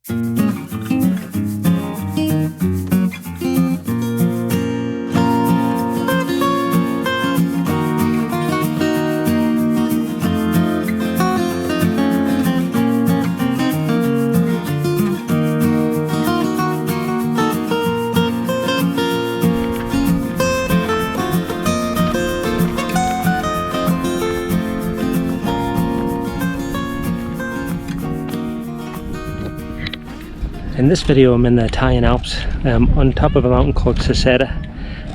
In this video I'm in the Italian Alps on top of a mountain called Seceda,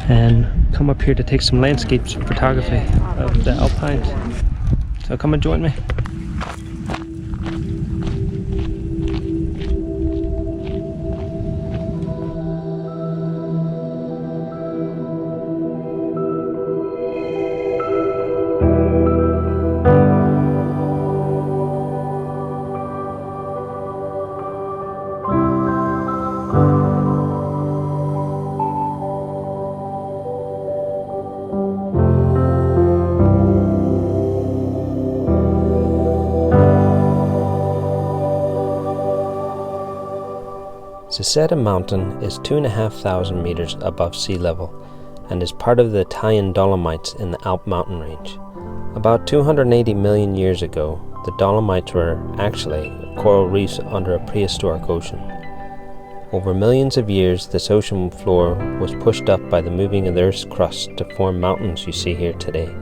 and come up here to take some landscape photography of the alpines. So come and join me. Seceda Mountain is 2,500 meters above sea level and is part of the Italian Dolomites in the Alp mountain range. About 280 million years ago, the Dolomites were actually coral reefs under a prehistoric ocean. Over millions of years, this ocean floor was pushed up by the moving of the Earth's crust to form mountains you see here today.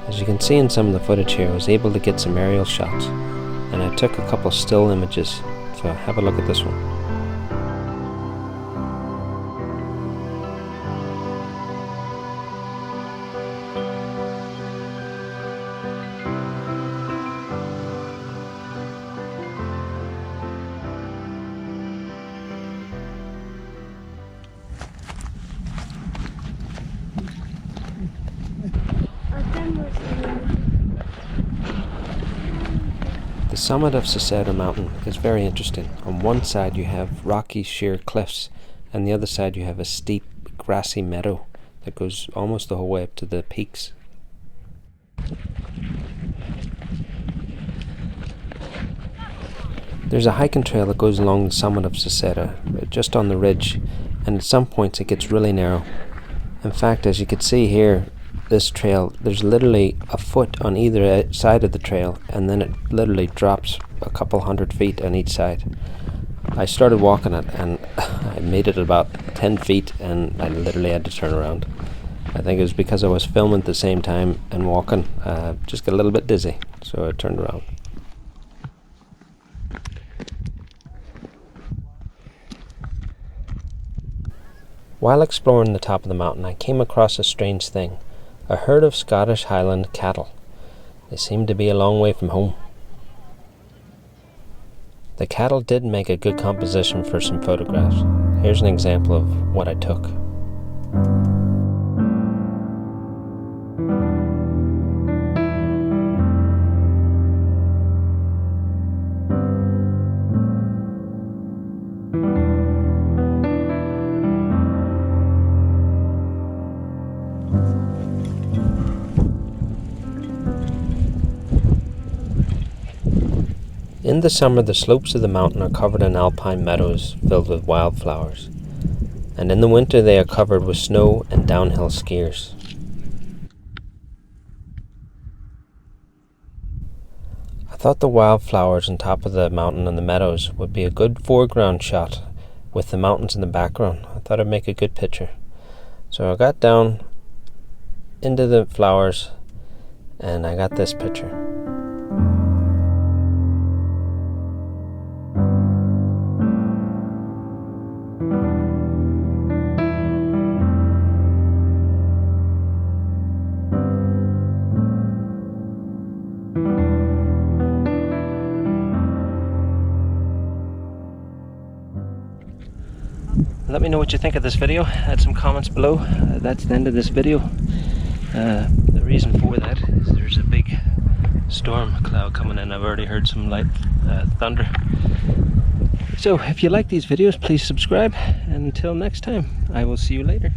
As you can see in some of the footage here, I was able to get some aerial shots, and I took a couple still images, so have a look at this one. The summit of Seceda Mountain is very interesting. On one side you have rocky sheer cliffs, and the other side you have a steep grassy meadow that goes almost the whole way up to the peaks. There's a hiking trail that goes along the summit of Seceda, just on the ridge, and at some points it gets really narrow. In fact, as you can see here, this trail, there's literally a foot on either side of the trail, and then it literally drops a couple 100 feet on each side. I started walking it and I made it about 10 feet and I literally had to turn around. I think it was because I was filming at the same time and walking, just got a little bit dizzy, so I turned around. While exploring the top of the mountain, I came across a strange thing. A herd of Scottish Highland cattle. They seemed to be a long way from home. The cattle did make a good composition for some photographs. Here's an example of what I took. In the summer, the slopes of the mountain are covered in alpine meadows filled with wildflowers, and in the winter they are covered with snow and downhill skiers. I thought the wildflowers on top of the mountain and the meadows would be a good foreground shot with the mountains in the background. I thought it'd make a good picture. So I got down into the flowers and I got this picture. Let me know what you think of this video. Add some comments below. That's the end of this video. The reason for that is there's a big storm cloud coming in. I've already heard some light thunder. So if you like these videos, please subscribe, and until next time, I will see you later.